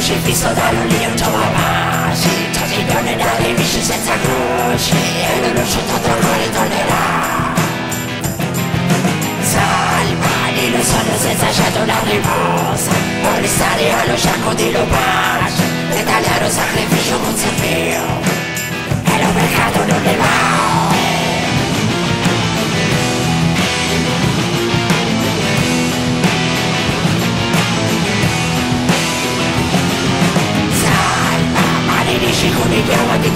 crocifisso dall'olietto a basi, tanti donne dalle visce senza croci, e non uscito tra cuore tornerà. Salmani lo sono senza scelta una riposa, vuole stare allo sciacco di Lopace, l'italiano sacrificio con Zefiro, e lo mercato non ne va. Con i chiamati